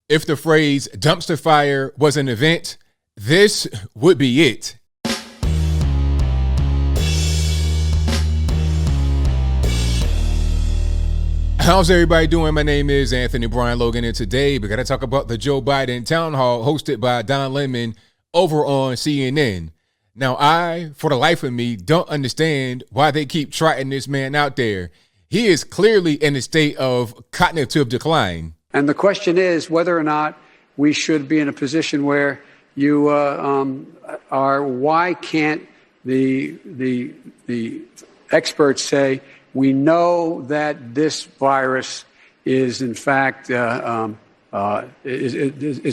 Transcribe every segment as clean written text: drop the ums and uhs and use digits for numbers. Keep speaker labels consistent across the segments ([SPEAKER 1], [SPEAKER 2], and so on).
[SPEAKER 1] If the phrase dumpster fire was an event, this would be it. How's everybody doing? My name is Anthony Brian Logan, and today we got to talk about the Joe Biden Townhall hosted by Don Lemon over on CNN. Now, I, for the life of me, don't understand why they keep trotting this man out there. He is clearly in a state of cognitive decline.
[SPEAKER 2] And the question is whether or not we should be in a position where you are. Why can't the experts say we know that this virus is in fact it's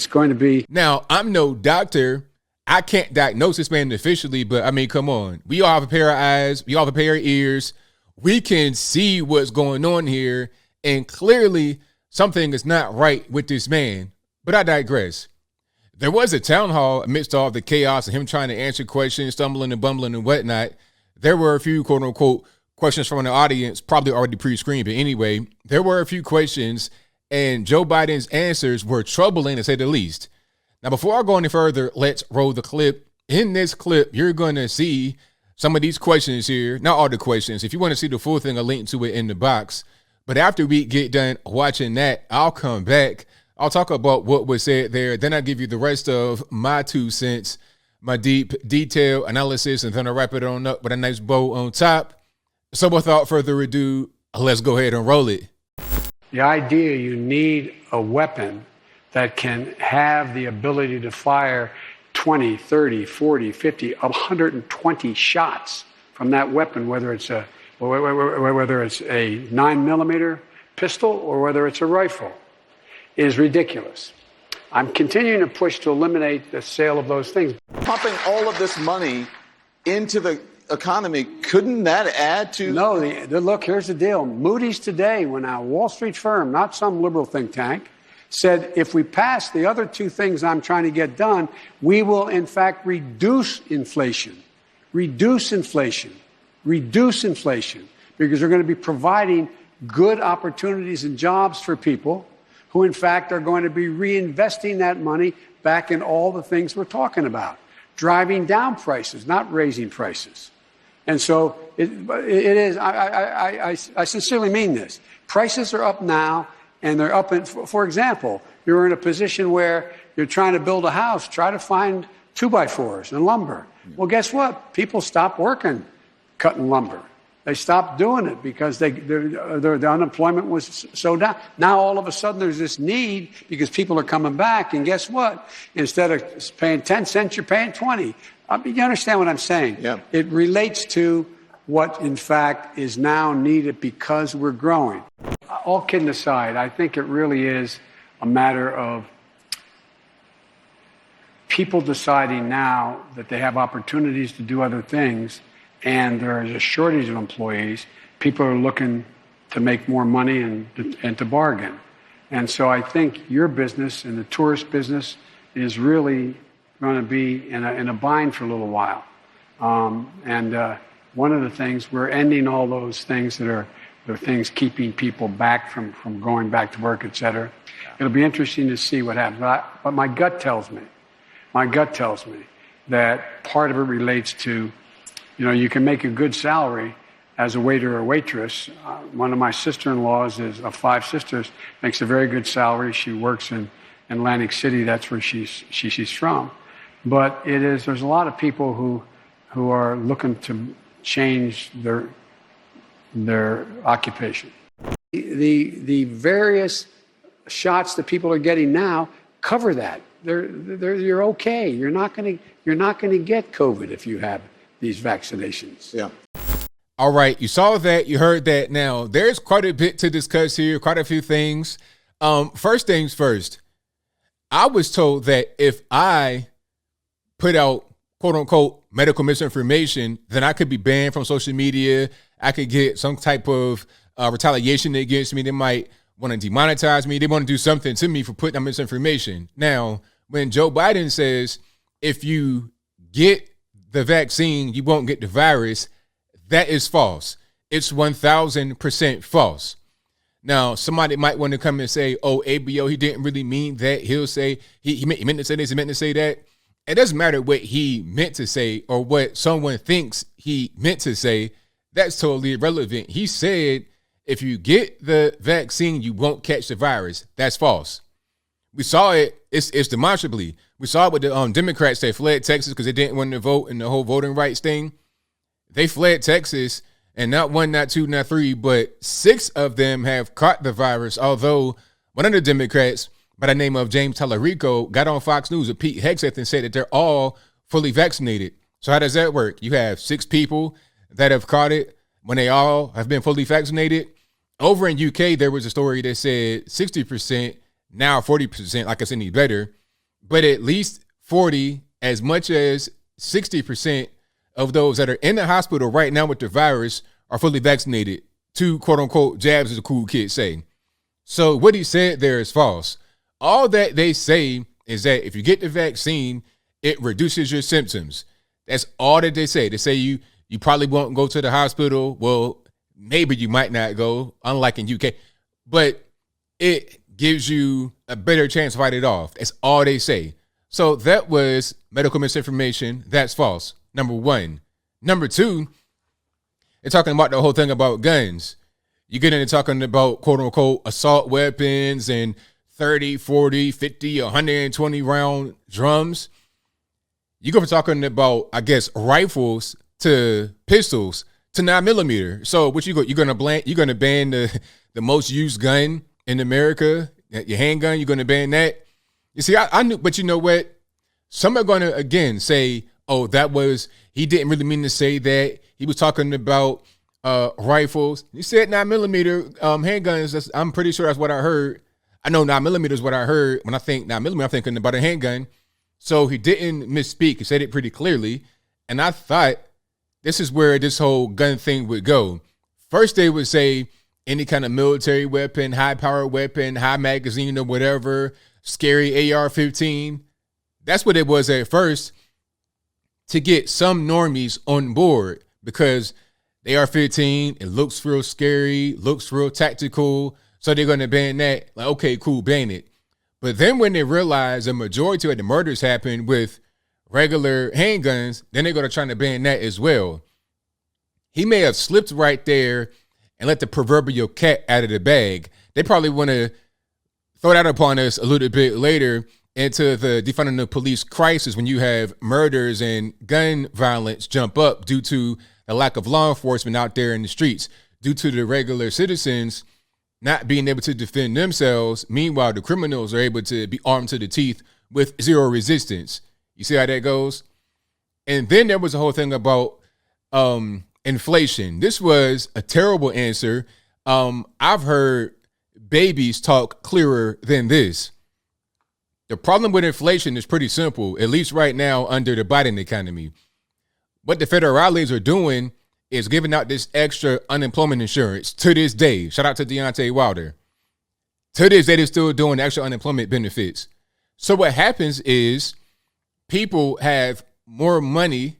[SPEAKER 2] going to be?
[SPEAKER 1] Now, I'm no doctor. I can't diagnose this man officially, but I mean, come on. We all have a pair of eyes. We all have a pair of ears. We can see what's going on here, and clearly something is not right with this man. But I digress. There was a town hall amidst all the chaos and him trying to answer questions, stumbling and bumbling and whatnot. There were a few quote unquote questions from the audience, probably already pre-screened. But anyway, there were a few questions, and Joe Biden's answers were troubling to say the least. Now, before I go any further, let's roll the clip. In this clip, you're going to see some of these questions here. Not all the questions. If you want to see the full thing, I'll link to it in the box. But after we get done watching that, I'll come back. I'll talk about what was said there. Then I'll give you the rest of my 2 cents, my deep detail analysis, and then I'll wrap it on up with a nice bow on top. So without further ado, let's go ahead and roll it.
[SPEAKER 2] The idea you need a weapon that can have the ability to fire 20, 30, 40, 50, 120 shots from that weapon, whether it's a 9mm pistol or whether it's a rifle, is ridiculous. I'm continuing to push to eliminate the sale of those things.
[SPEAKER 3] Pumping all of this money into the economy, couldn't that add to?
[SPEAKER 2] No, look, here's the deal. Moody's today, when a Wall Street firm, not some liberal think tank, said if we pass the other two things I'm trying to get done, we will in fact reduce inflation, because we're going to be providing good opportunities and jobs for people who in fact are going to be reinvesting that money back in all the things we're talking about, driving down prices, not raising prices. And so it is, I sincerely mean this. Prices are up now. And they're up in, for example, you're in a position where you're trying to build a house, try to find 2x4s and lumber. Well, guess what? People stopped working cutting lumber. They stopped doing it because the unemployment was so down. Now, all of a sudden, there's this need because people are coming back. And guess what? Instead of paying 10 cents, you're paying 20. You understand what I'm saying?
[SPEAKER 3] Yeah.
[SPEAKER 2] It relates to what, in fact, is now needed because we're growing. All kidding aside, I think it really is a matter of people deciding now that they have opportunities to do other things, and there is a shortage of employees. People are looking to make more money and to bargain. And so I think your business and the tourist business is really going to be in a bind for a little while. One of the things, we're ending all those things that are the things keeping people back from going back to work, et cetera. It'll be interesting to see what happens. But my gut tells me that part of it relates to, you can make a good salary as a waiter or waitress. One of my sister-in-laws of 5 sisters, makes a very good salary. She works in Atlantic City. That's where she's from. But there's a lot of people who are looking to change their occupation. The various shots that people are getting now cover that. You're okay. You're not going to get COVID if you have these vaccinations.
[SPEAKER 3] Yeah.
[SPEAKER 1] All right, you saw that, you heard that. Now, there's quite a bit to discuss here, quite a few things. First things first, I was told that if I put out quote unquote medical misinformation, then I could be banned from social media. I could get some type of retaliation against me. They might want to demonetize me. They want to do something to me for putting out misinformation. Now, when Joe Biden says, if you get the vaccine, you won't get the virus, that is false. It's 1000% false. Now, somebody might want to come and say, oh, ABO, he didn't really mean that. He'll say he meant to say this, he meant to say that. It doesn't matter what he meant to say or what someone thinks he meant to say. That's totally irrelevant. He said, if you get the vaccine, you won't catch the virus. That's false. We saw it. It's demonstrably. We saw it with the Democrats. They fled Texas because they didn't want to vote in the whole voting rights thing. They fled Texas, and not one, not two, not three, but 6 of them have caught the virus, although one of the Democrats by the name of James Tallarico got on Fox News with Pete Hegseth and said that they're all fully vaccinated. So how does that work? You have 6 people that have caught it when they all have been fully vaccinated. Over in UK, there was a story that said 60%, now 40%, like it's any better, but at least 40, as much as 60% of those that are in the hospital right now with the virus are fully vaccinated. 2 quote unquote jabs, as the cool kids say. So what he said there is false. All that they say is that if you get the vaccine, it reduces your symptoms. That's all that they say. They say you probably won't go to the hospital. Well, maybe you might not go, unlike in UK, but it gives you a better chance to fight it off. That's all they say. So that was medical misinformation. That's false. Number 1. Number 2, they're talking about the whole thing about guns. You get into talking about quote unquote assault weapons and 30, 40, 50, 120 round drums. You go from talking about, I guess, rifles to pistols to 9mm. So what you're gonna ban the most used gun in America, your handgun. You're gonna ban that. You see, I knew, but you know what? Some are gonna again say, oh, he didn't really mean to say that. He was talking about rifles. He said 9mm handguns. I'm pretty sure that's what I heard. I know 9mm is what I heard. When I think 9mm, I'm thinking about a handgun. So he didn't misspeak. He said it pretty clearly. And I thought this is where this whole gun thing would go. First, they would say any kind of military weapon, high-powered weapon, high magazine or whatever, scary AR-15. That's what it was at first, to get some normies on board, because AR-15, it looks real scary, looks real tactical, so they're going to ban that. Like, okay, cool, ban it. But then when they realize a majority of the murders happen with regular handguns, then they're going to try to ban that as well. He may have slipped right there and let the proverbial cat out of the bag. They probably want to throw that upon us a little bit later into the defunding the police crisis, when you have murders and gun violence jump up due to the lack of law enforcement out there in the streets, due to the regular citizens not being able to defend themselves. Meanwhile, the criminals are able to be armed to the teeth with zero resistance. You see how that goes? And then there was a whole thing about inflation. This was a terrible answer. I've heard babies talk clearer than this. The problem with inflation is pretty simple, at least right now under the Biden economy. What the federales are doing is giving out this extra unemployment insurance to this day. Shout out to Deontay Wilder. To this day, they're still doing extra unemployment benefits. So what happens is people have more money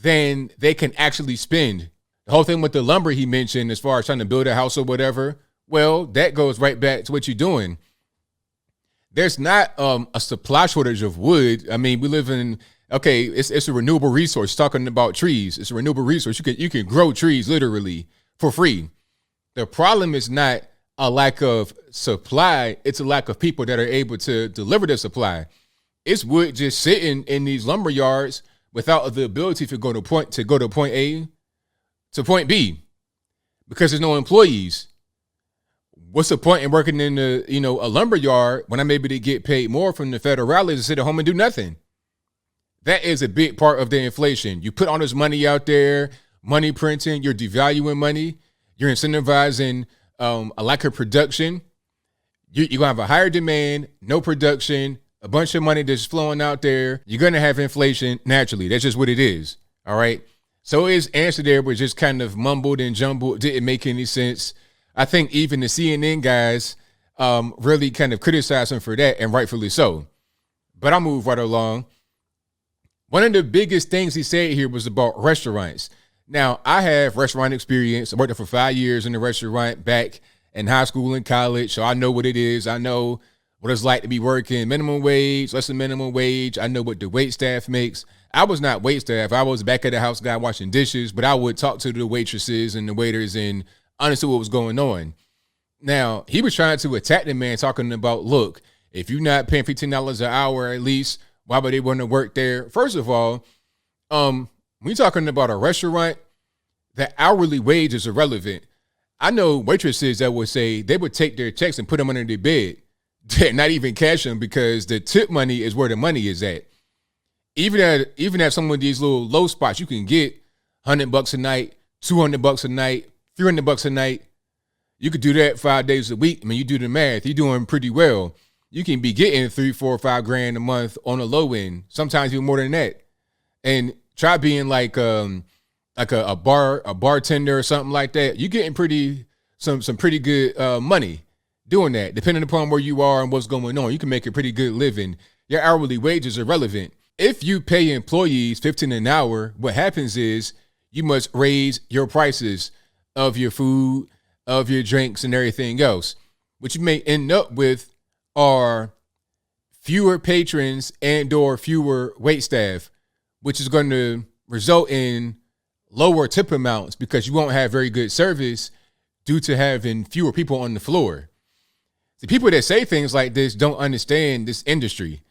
[SPEAKER 1] than they can actually spend. The whole thing with the lumber he mentioned, as far as trying to build a house or whatever, well, that goes right back to what you're doing. There's not a supply shortage of wood. I mean, we live in, okay, it's a renewable resource. Talking about trees, it's a renewable resource. You can grow trees literally for free. The problem is not a lack of supply. It's a lack of people that are able to deliver the supply. It's wood just sitting in these lumber yards without the ability to go to point A to point B, because there's no employees. What's the point in working in a lumber yard when I'm able to get paid more from the federales to sit at home and do nothing? That is a big part of the inflation. You put all this money out there, money printing, you're devaluing money, you're incentivizing a lack of production. You're going to have a higher demand, no production, a bunch of money that's flowing out there. You're going to have inflation naturally. That's just what it is. All right. So his answer there was just kind of mumbled and jumbled. Didn't make any sense. I think even the CNN guys really kind of criticized him for that, and rightfully so. But I'll move right along. One of the biggest things he said here was about restaurants. Now, I have restaurant experience. I worked there for 5 years in the restaurant back in high school and college, so I know what it is. I know what it's like to be working minimum wage, less than minimum wage. I know what the wait staff makes. I was not wait staff. I was back at the house guy washing dishes, but I would talk to the waitresses and the waiters and understood what was going on. Now, he was trying to attack the man, talking about, look, if you're not paying $15 an hour at least, why would they want to work there? First of all, when you're talking about a restaurant, the hourly wage is irrelevant. I know waitresses that would say they would take their checks and put them under their bed, not even cash them, because the tip money is where the money is at. Even at some of these little low spots, you can get $100 a night, $200 a night, $300 a night. You could do that 5 days a week. I mean, you do the math, you're doing pretty well. You can be getting $3, $4, $5 a month on the low end, sometimes even more than that. And try being like a bartender or something like that. You're getting some pretty good money doing that, depending upon where you are and what's going on. You can make a pretty good living. Your hourly wages are relevant. If you pay employees $15 an hour, what happens is you must raise your prices of your food, of your drinks, and everything else. What you may end up with are fewer patrons and or fewer wait staff, which is going to result in lower tip amounts because you won't have very good service due to having fewer people on the floor. The people that say things like this don't understand this industry.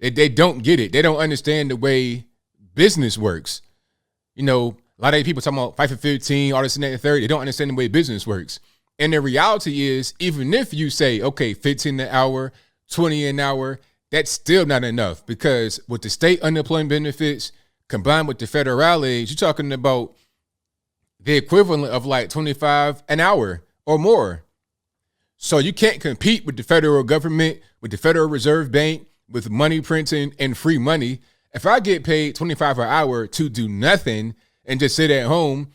[SPEAKER 1] They don't get it. They don't understand the way business works. You know, a lot of people talking about 5 for 15, all this and that and 30. They don't understand the way business works. And the reality is, even if you say, okay, 15 an hour, 20 an hour, that's still not enough, because with the state unemployment benefits combined with the federal aid, you're talking about the equivalent of like 25 an hour or more. So you can't compete with the federal government, with the Federal Reserve Bank, with money printing and free money. If I get paid 25 an hour to do nothing and just sit at home,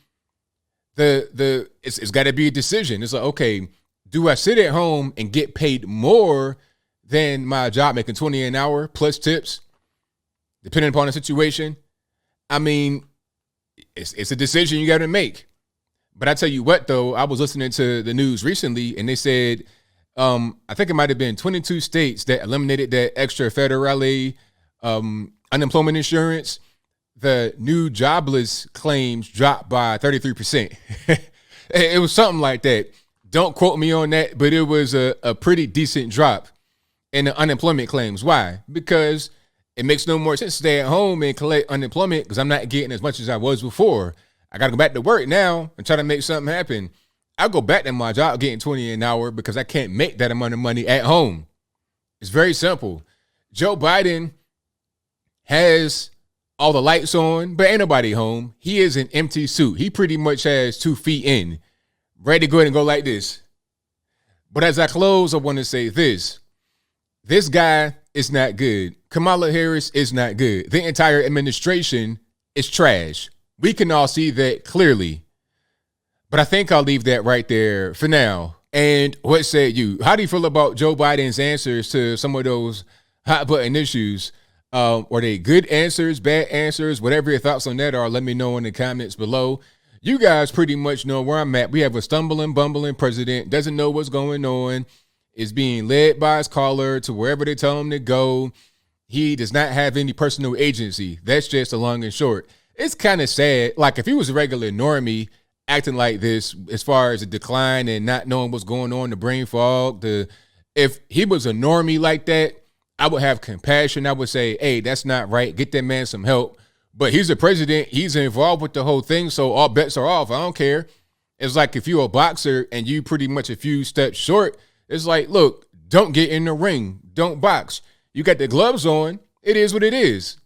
[SPEAKER 1] it's got to be a decision. It's like, okay, do I sit at home and get paid more than my job making 20 an hour plus tips, depending upon the situation? I mean, it's a decision you got to make. But I tell you what, though, I was listening to the news recently, and they said, I think it might have been 22 states that eliminated that extra federal aid, unemployment insurance. The new jobless claims dropped by 33%. It was something like that. Don't quote me on that, but it was a pretty decent drop in the unemployment claims. Why? Because it makes no more sense to stay at home and collect unemployment because I'm not getting as much as I was before. I got to go back to work now and try to make something happen. I'll go back to my job getting 20 an hour because I can't make that amount of money at home. It's very simple. Joe Biden has all the lights on, but ain't nobody home. He is an empty suit. He pretty much has 2 feet in, ready to go ahead and go like this. But as I close, I want to say this. This guy is not good. Kamala Harris is not good. The entire administration is trash. We can all see that clearly. But I think I'll leave that right there for now. And what say you? How do you feel about Joe Biden's answers to some of those hot button issues? Were they good answers, bad answers? Whatever your thoughts on that are, let me know in the comments below. You guys pretty much know where I'm at. We have a stumbling, bumbling president, doesn't know what's going on, is being led by his caller to wherever they tell him to go. He does not have any personal agency. That's just the long and short. It's kind of sad. Like if he was a regular normie acting like this, as far as the decline and not knowing what's going on, the brain fog, if he was a normie like that, I would have compassion. I would say, hey, that's not right. Get that man some help. But he's the president. He's involved with the whole thing. So all bets are off. I don't care. It's like if you're a boxer and you pretty much a few steps short, it's like, look, don't get in the ring. Don't box. You got the gloves on. It is what it is.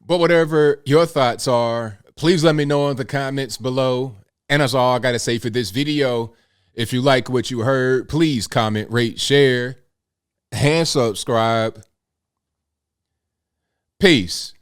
[SPEAKER 1] But whatever your thoughts are, please let me know in the comments below. And that's all I got to say for this video. If you like what you heard, please comment, rate, share, and subscribe. Peace.